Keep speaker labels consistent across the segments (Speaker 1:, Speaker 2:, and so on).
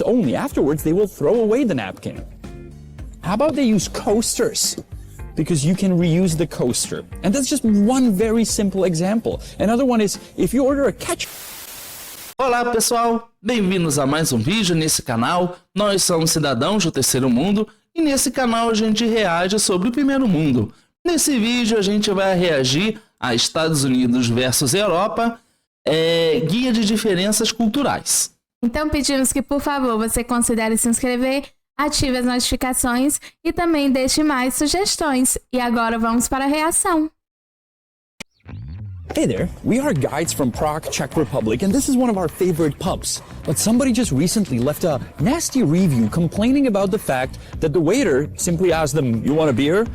Speaker 1: use only. Afterwards, they will throw away the napkin. How about they use coasters? Because you can reuse the coaster. And that's just one very simple example. Another one is, if you order a ketchup...
Speaker 2: Olá pessoal, bem-vindos a mais um vídeo nesse canal. Nós somos cidadãos do terceiro mundo e nesse canal a gente reage sobre o primeiro mundo. Nesse vídeo a gente vai reagir a Estados Unidos versus Europa, guia de diferenças culturais.
Speaker 3: Então pedimos que, por favor, você considere se inscrever, ative as notificações e também deixe mais sugestões. E agora vamos para a reação.
Speaker 1: Hey there, we are guides from Prague, Czech Republic, and this is one of our favorite pubs. But somebody just recently left a nasty review complaining about the fact that the waiter simply asked them, "You want a beer?"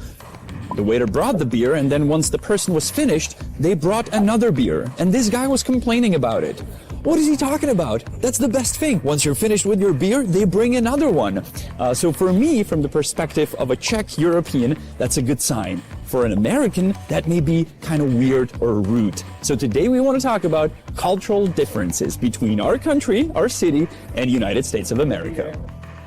Speaker 1: The waiter brought the beer, and then once the person was finished, they brought another beer, and this guy was complaining about it. What is he talking about? That's the best thing. Once you're finished with your beer, they bring another one. So for me, from the perspective of a Czech European, that's a good sign. For an American, that may be kind of weird or rude. So today we want to talk about cultural differences between our country, our city, and United States of America.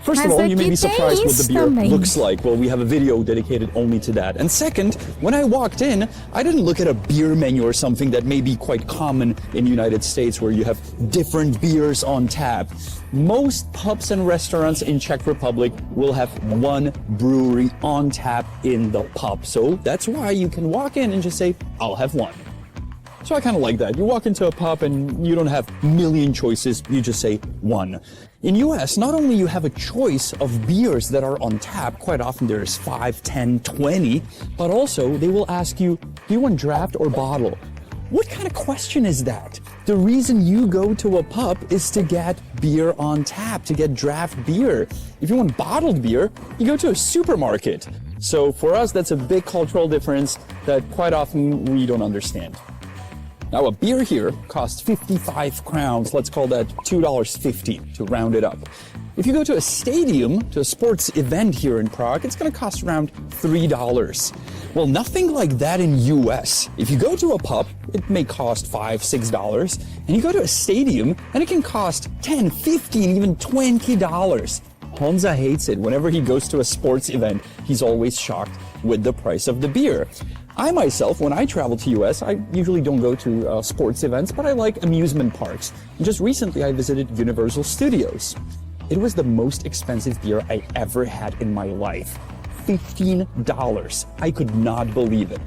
Speaker 1: First of all, you may be surprised what the beer looks like. Well, we have a video dedicated only to that. And second, when I walked in, I didn't look at a beer menu or something that may be quite common in the United States where you have different beers on tap. Most pubs and restaurants in Czech Republic will have one brewery on tap in the pub. So that's why you can walk in and just say, "I'll have one." So I kind of like that. You walk into a pub and you don't have a million choices, you just say one. In US, not only you have a choice of beers that are on tap, quite often there's 5, 10, 20, but also they will ask you, do you want draft or bottle? What kind of question is that? The reason you go to a pub is to get beer on tap, to get draft beer. If you want bottled beer, you go to a supermarket. So for us, that's a big cultural difference that quite often we don't understand. Now, a beer here costs 55 crowns. Let's call that $2.50 to round it up. If you go to a stadium, to a sports event here in Prague, it's going to cost around $3. Well, nothing like that in US. If you go to a pub, it may cost $5, $6. And you go to a stadium, and it can cost $10, $15, even $20. Honza hates it. Whenever he goes to a sports event, he's always shocked with the price of the beer. I myself, when I travel to US, I usually don't go to sports events, but I like amusement parks. And just recently, I visited Universal Studios. It was the most expensive beer I ever had in my life. $15. I could not believe it.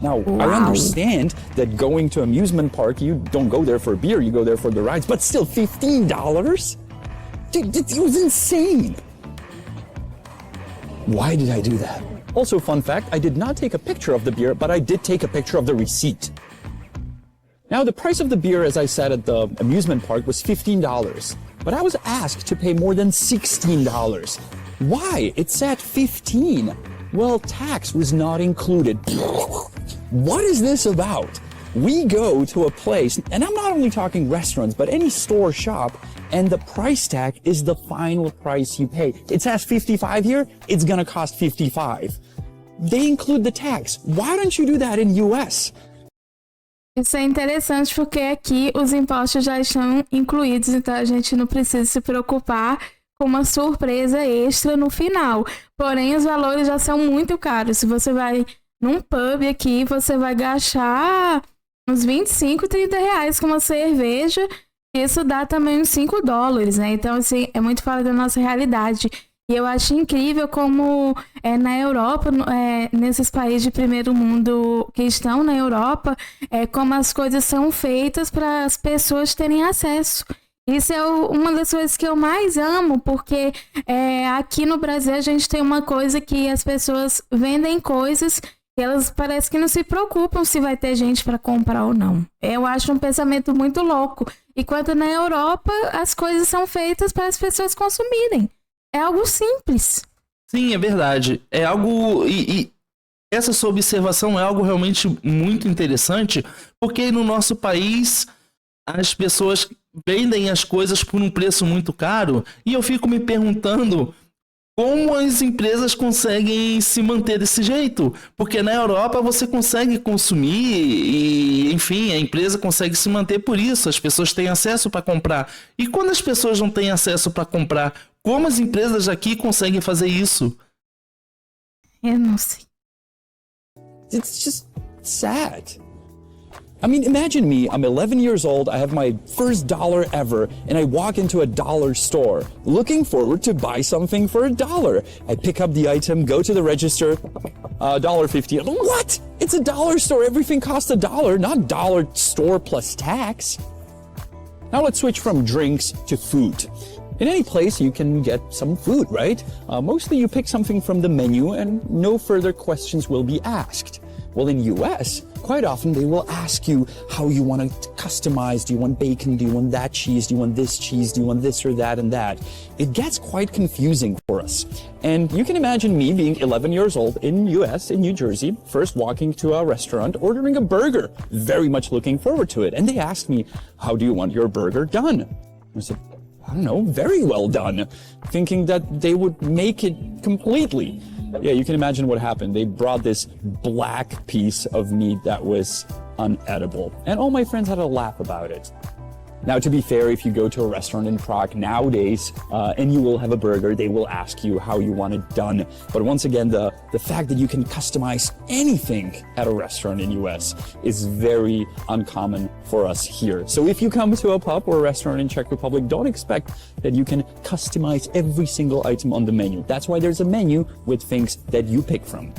Speaker 1: Now, I understand that going to amusement park, you don't go there for beer, you go there for the rides, but still $15? Dude, it was insane. Why did I do that? Also, fun fact, I did not take a picture of the beer, but I did take a picture of the receipt. Now, the price of the beer, as I said at the amusement park, was $15, but I was asked to pay more than $16. Why? It said 15. Well, tax was not included. What is this about? We go to a place, and I'm not only talking restaurants, but any store, shop, and the price tag is the final price you pay. It says 55 here, it's gonna cost 55. They include the tax. Why don't you do that in US?
Speaker 3: Isso é interessante porque aqui os impostos já estão incluídos, então a gente não precisa se preocupar com uma surpresa extra no final. Porém, os valores já são muito caros. Se você vai num pub aqui, você vai gastar uns 25, 30 reais com uma cerveja. Isso dá também uns $5, né? Então, assim, é muito fora da nossa realidade. E eu acho incrível como na Europa, nesses países de primeiro mundo que estão na Europa, como as coisas são feitas para as pessoas terem acesso. Isso é uma das coisas que eu mais amo, porque aqui no Brasil a gente tem uma coisa que as pessoas vendem coisas e elas parece que não se preocupam se vai ter gente para comprar ou não. Eu acho um pensamento muito louco. Enquanto na Europa as coisas são feitas para as pessoas consumirem. É algo simples.
Speaker 2: Sim, é verdade. É algo... E essa sua observação é algo realmente muito interessante, porque no nosso país as pessoas vendem as coisas por um preço muito caro e eu fico me perguntando como as empresas conseguem se manter desse jeito, porque na Europa você consegue consumir e, enfim, a empresa consegue se manter por isso, as pessoas têm acesso para comprar. E quando as pessoas não têm acesso para comprar, como as empresas aqui conseguem fazer isso?
Speaker 3: Eu não sei.
Speaker 1: It's just sad. I mean, imagine me, I'm 11 years old, I have my first dollar ever, and I walk into a dollar store, looking forward to buy something for $1. I pick up the item, go to the register, $1.50. What? It's a dollar store, everything costs $1, not dollar store plus tax. Now let's switch from drinks to food. In any place, you can get some food, right? Mostly you pick something from the menu and no further questions will be asked. Well, in US, quite often they will ask you how you want to customize. Do you want bacon? Do you want that cheese? Do you want this cheese? Do you want this or that and that? It gets quite confusing for us. And you can imagine me being 11 years old in US, in New Jersey, first walking to a restaurant, ordering a burger, very much looking forward to it. And they asked me, how do you want your burger done? I said, I don't know, very well done, thinking that they would make it completely. Yeah, you can imagine what happened. They brought this black piece of meat that was unedible. And all my friends had a laugh about it. Now, to be fair, if you go to a restaurant in Prague nowadays and you will have a burger, they will ask you how you want it done. But once again, the fact that you can customize anything at a restaurant in US is very uncommon for us here. So if you come to a pub or a restaurant in Czech Republic, don't expect that you can customize every single item on the menu. That's why there's a menu with things that you pick from.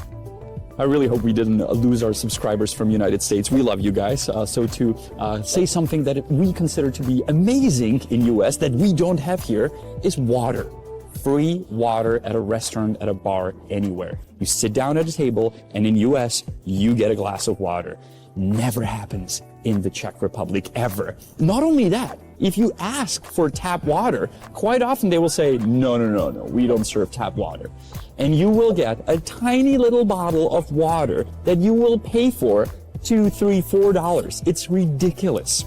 Speaker 1: I really hope we didn't lose our subscribers from United States. We love you guys. So to say something that we consider to be amazing in US that we don't have here is water. Free water at a restaurant, at a bar, anywhere. You sit down at a table and in US, you get a glass of water. Never happens in the Czech Republic, ever. Not only that, if you ask for tap water, quite often they will say, no, we don't serve tap water. And you will get a tiny little bottle of water that you will pay for $2, $3, $4. It's ridiculous.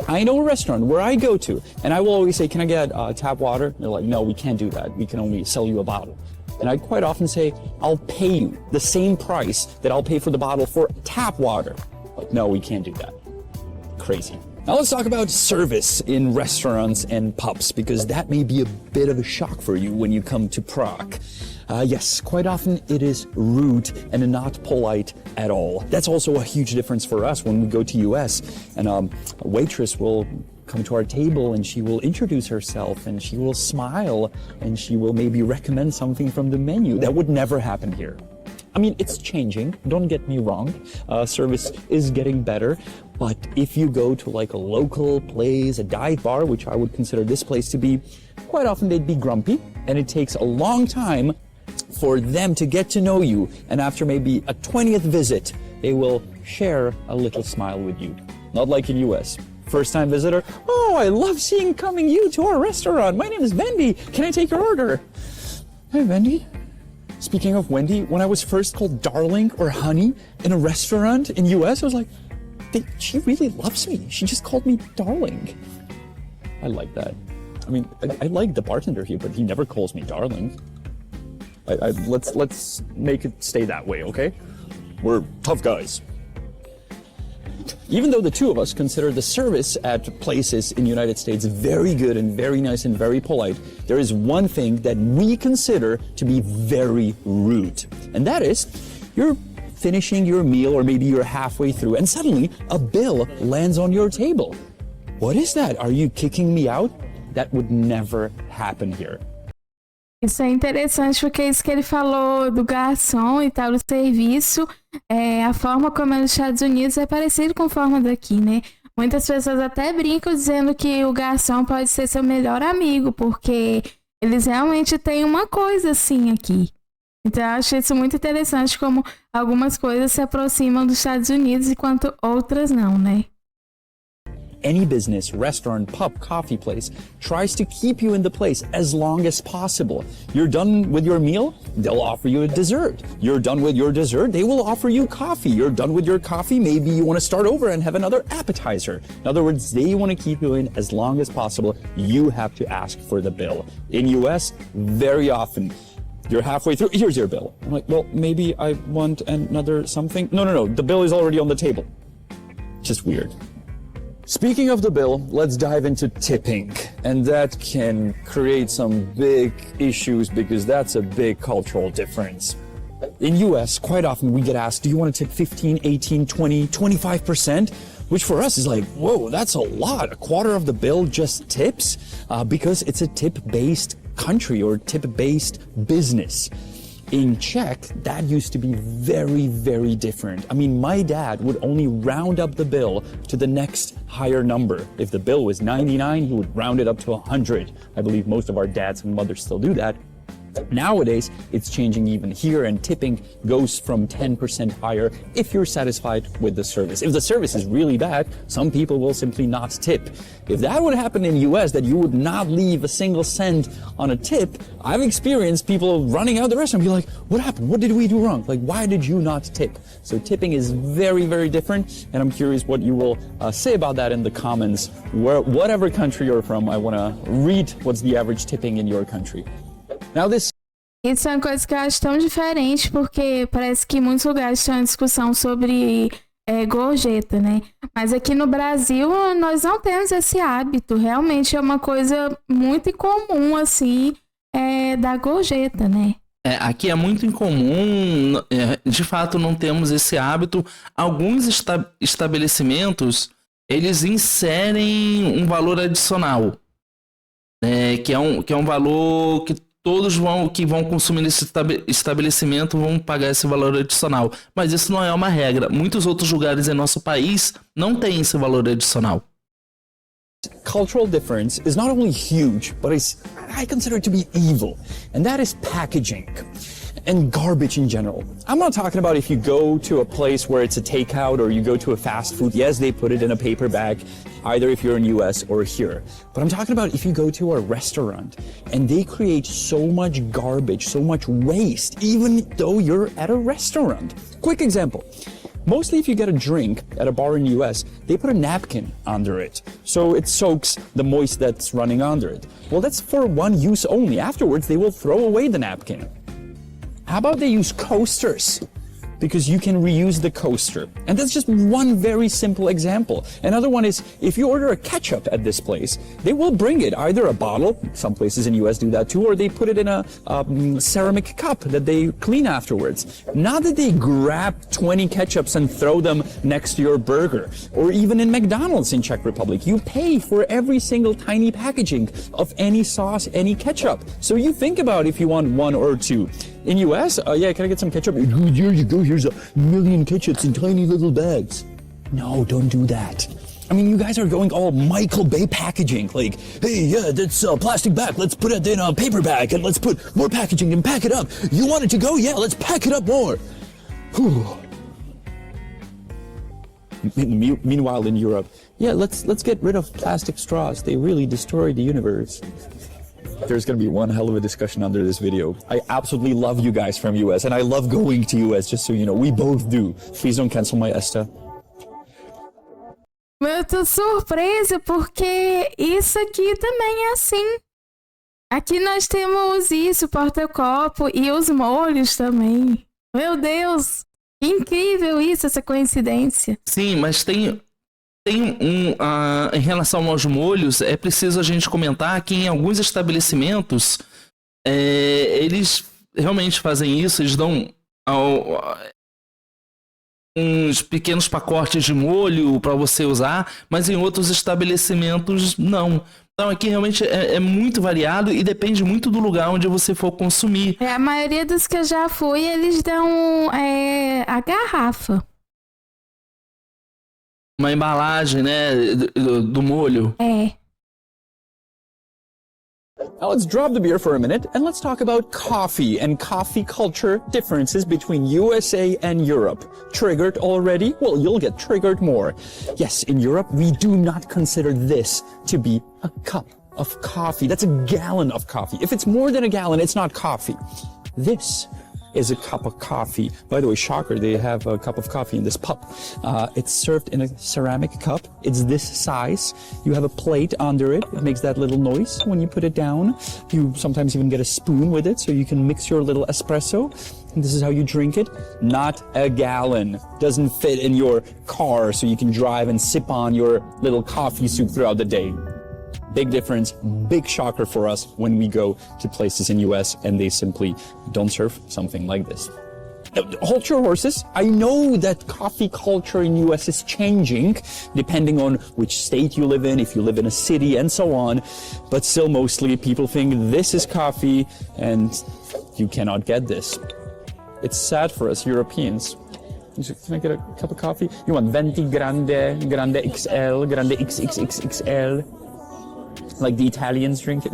Speaker 1: I know a restaurant where I go to, and I will always say, can I get tap water? And they're like, no, we can't do that. We can only sell you a bottle. And I quite often say, I'll pay you the same price that I'll pay for the bottle for tap water. Like, no, we can't do that. Crazy. Now let's talk about service in restaurants and pubs, because that may be a bit of a shock for you when you come to Prague. Yes, quite often it is rude and not polite at all. That's also a huge difference for us when we go to US, and a waitress will come to our table and she will introduce herself and she will smile and she will maybe recommend something from the menu. That would never happen here. I mean, it's changing, don't get me wrong. Service is getting better, but if you go to like a local place, a dive bar, which I would consider this place to be, quite often they'd be grumpy, and it takes a long time for them to get to know you, and after maybe a 20th visit, they will share a little smile with you. Not like in US. First-time visitor, oh, I love coming you to our restaurant. My name is Wendy. Can I take your order? Hey, Wendy. Speaking of Wendy, when I was first called darling or honey in a restaurant in US, I was like, she really loves me. She just called me darling. I like that. I mean, I like the bartender here, but he never calls me darling. Let's make it stay that way, okay? We're tough guys. Even though the two of us consider the service at places in the United States very good and very nice and very polite, there is one thing that we consider to be very rude. And that is, you're finishing your meal or maybe you're halfway through and suddenly a bill lands on your table. What is that? Are you kicking me out? That would never happen here.
Speaker 3: Isso é interessante porque isso que ele falou do garçom e tal, do serviço, a forma como é nos Estados Unidos é parecido com a forma daqui, né? Muitas pessoas até brincam dizendo que o garçom pode ser seu melhor amigo, porque eles realmente têm uma coisa assim aqui. Então eu acho isso muito interessante, como algumas coisas se aproximam dos Estados Unidos enquanto outras não, né?
Speaker 1: Any business, restaurant, pub, coffee place tries to keep you in the place as long as possible. You're done with your meal, they'll offer you a dessert. You're done with your dessert, they will offer you coffee. You're done with your coffee, maybe you want to start over and have another appetizer. In other words, they want to keep you in as long as possible. You have to ask for the bill. In US, very often, You're halfway through. Here's your bill. I'm like, well, maybe I want another something. No. The bill is already on the table. Just weird. Speaking of the bill, let's dive into tipping. And that can create some big issues because that's a big cultural difference. In US, quite often we get asked, do you want to tip 15, 18, 20, 25%? Which for us is like, whoa, that's a lot. A quarter of the bill just tips because it's a tip-based country or tip-based business. In Czech, that used to be very, very different. I mean, my dad would only round up the bill to the next higher number. If the bill was 99, he would round it up to 100. I believe most of our dads and mothers still do that. Nowadays, it's changing even here, and tipping goes from 10% higher if you're satisfied with the service. If the service is really bad, some people will simply not tip. If that would happen in US, that you would not leave a single cent on a tip, I've experienced people running out of the restaurant and be like, what happened? What did we do wrong? Like, why did you not tip? So tipping is very, very different, and I'm curious what you will say about that in the comments. Whatever country you're from, I want to read what's the average tipping in your country. Now this
Speaker 3: Isso é uma coisa que eu acho tão diferente, porque parece que em muitos lugares tem uma discussão sobre gorjeta, né? Mas aqui no Brasil nós não temos esse hábito. Realmente é uma coisa muito incomum, assim, da gorjeta, né?
Speaker 2: Aqui é muito incomum, de fato não temos esse hábito. Alguns estabelecimentos, eles inserem um valor adicional, que é um valor que todos que vão consumir nesse estabelecimento vão pagar esse valor adicional. Mas isso não é uma regra. Muitos outros lugares em nosso país não têm esse valor adicional.
Speaker 1: cultural difference is not only huge, but I consider it to be evil. And that is packaging and garbage in general. I'm not talking about if you go to a place where it's a takeout or you go to a fast food. Yes, they put it in a paper bag, either if you're in US or here. But I'm talking about if you go to a restaurant and they create so much garbage, so much waste, even though you're at a restaurant. Quick example. Mostly if you get a drink at a bar in the US, they put a napkin under it, so it soaks the moist that's running under it. Well, that's for one use only. Afterwards, they will throw away the napkin. How about they use coasters? Because you can reuse the coaster. And that's just one very simple example. Another one is if you order a ketchup at this place, they will bring it, either a bottle, some places in US do that too, or they put it in a ceramic cup that they clean afterwards. Not that they grab 20 ketchups and throw them next to your burger. Or even in McDonald's in Czech Republic, you pay for every single tiny packaging of any sauce, any ketchup. So you think about if you want one or two. In US, yeah, can I get some ketchup? Here you go, here's 1,000,000 ketchups in tiny little bags. No, don't do that. I mean, you guys are going all Michael Bay packaging, like, hey, yeah, that's a plastic bag, let's put it in a paper bag, and let's put more packaging and pack it up. You want it to go? Yeah, let's pack it up more. Whew. Meanwhile, in Europe, yeah, let's get rid of plastic straws. They really destroy the universe. There's going to be one hell of a discussion under this video. I absolutely love you guys from US, and I love going to US, just so you know. We both do. Please don't cancel my ESTA.
Speaker 3: Eu tô surpresa porque isso aqui também é assim. Aqui nós temos isso, porta-copo e os molhos também. Meu Deus, que incrível isso, essa coincidência.
Speaker 2: Sim, mas tem em relação aos molhos, é preciso a gente comentar que em alguns estabelecimentos eles realmente fazem isso, eles dão uns pequenos pacotes de molho para você usar, mas em outros estabelecimentos não. Então aqui realmente é muito variado e depende muito do lugar onde você for consumir.
Speaker 3: A maioria dos que eu já fui, eles dão a garrafa.
Speaker 2: Uma embalagem, né, do molho.
Speaker 1: Now let's drop the beer for a minute and let's talk about coffee and coffee culture differences between USA and Europe. Triggered already? Well, you'll get triggered more. Yes, in Europe, we do not consider this to be a cup of coffee. That's a gallon of coffee. If it's more than a gallon, it's not coffee. This is a cup of coffee. By the way, shocker, they have a cup of coffee in this pup. It's served in a ceramic cup. It's this size. You have a plate under it. It makes that little noise when you put it down. You sometimes even get a spoon with it so you can mix your little espresso. And this is how you drink it. Not a gallon. Doesn't fit in your car so you can drive and sip on your little coffee soup throughout the day. Big difference, big shocker for us when we go to places in US and they simply don't serve something like this. Hold your horses. I know that coffee culture in US is changing depending on which state you live in, if you live in a city and so on, but still mostly people think this is coffee and you cannot get this. It's sad for us Europeans. Can I get a cup of coffee? You want venti grande, grande XL, grande XXXXL? Like the Italians drink it?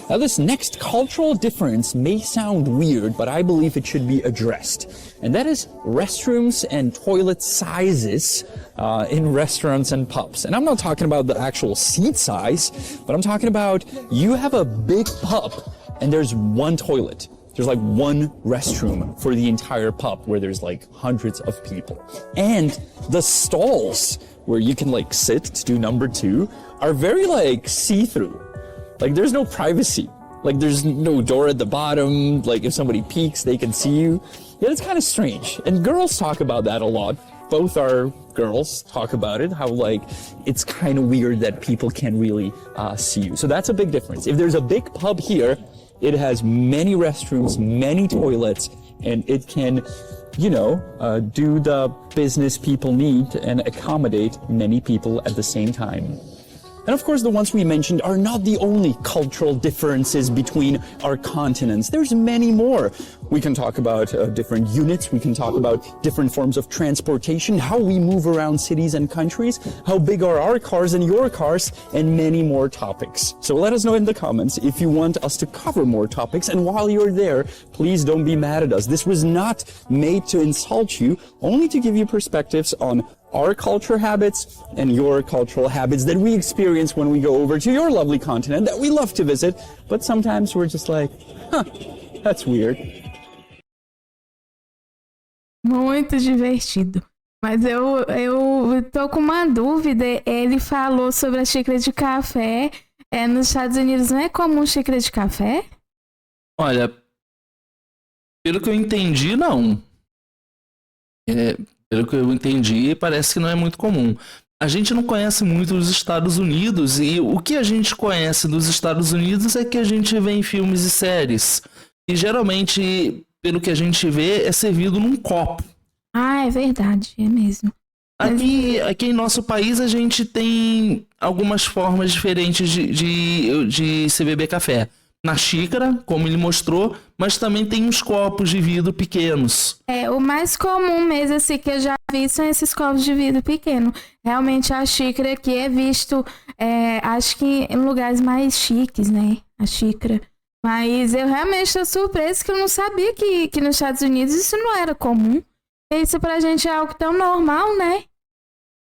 Speaker 1: Now this next cultural difference may sound weird, but I believe it should be addressed. And that is restrooms and toilet sizes in restaurants and pubs. And I'm not talking about the actual seat size, but I'm talking about you have a big pub and there's one toilet. There's like one restroom for the entire pub where there's like hundreds of people. And the stalls where you can like sit to do number two are very like see-through. Like there's no privacy. Like there's no door at the bottom. Like if somebody peeks, they can see you. Yeah, it's kind of strange. And girls talk about that a lot. Both our girls talk about it, how like it's kind of weird that people can't really see you. So that's a big difference. If there's a big pub here, it has many restrooms, many toilets, and it can, you know, do the business people need and accommodate many people at the same time. And of course, the ones we mentioned are not the only cultural differences between our continents. There's many more. We can talk about different units. We can talk about different forms of transportation, how we move around cities and countries, how big are our cars and your cars, and many more topics. So let us know in the comments if you want us to cover more topics. And while you're there, please don't be mad at us. This was not made to insult you, only to give you perspectives on our culture habits and your cultural habits that we experience when we go over to your lovely continent that we love to visit, but sometimes we're just like, huh, that's weird.
Speaker 3: Muito divertido. Mas eu tô com uma dúvida. Ele falou sobre a xícara de café. Nos Estados Unidos não é comum xícara de café?
Speaker 2: Olha, pelo que eu entendi, não. Pelo que eu entendi, parece que não é muito comum. A gente não conhece muito os Estados Unidos e o que a gente conhece dos Estados Unidos é que a gente vê em filmes e séries. E geralmente, pelo que a gente vê, é servido num copo.
Speaker 3: Ah, é verdade, é mesmo.
Speaker 2: Aqui em nosso país a gente tem algumas formas diferentes de se beber café. Na xícara, como ele mostrou, mas também tem uns copos de vidro pequenos.
Speaker 3: O mais comum mesmo, assim, que eu já vi são esses copos de vidro pequeno. Realmente a xícara aqui é visto, acho que em lugares mais chiques, né? A xícara. Mas eu realmente estou surpresa que eu não sabia que nos Estados Unidos isso não era comum. Isso pra gente é algo tão normal, né?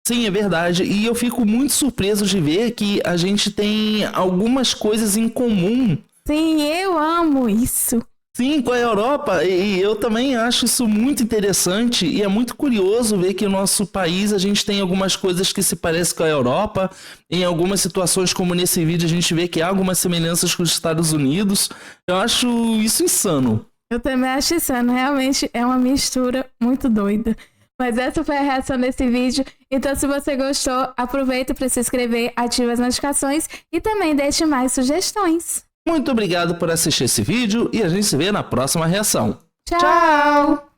Speaker 2: Sim, é verdade. E eu fico muito surpreso de ver que a gente tem algumas coisas em comum.
Speaker 3: Sim, eu amo isso.
Speaker 2: Sim, com a Europa, e eu também acho isso muito interessante e é muito curioso ver que no nosso país a gente tem algumas coisas que se parecem com a Europa. Em algumas situações, como nesse vídeo, a gente vê que há algumas semelhanças com os Estados Unidos. Eu acho isso insano. Eu
Speaker 3: também acho insano, realmente é uma mistura muito doida. Mas essa foi a reação desse vídeo. Então, se você gostou, aproveita para se inscrever, ative as notificações e também deixe mais sugestões.
Speaker 2: Muito obrigado por assistir esse vídeo e a gente se vê na próxima reação.
Speaker 3: Tchau!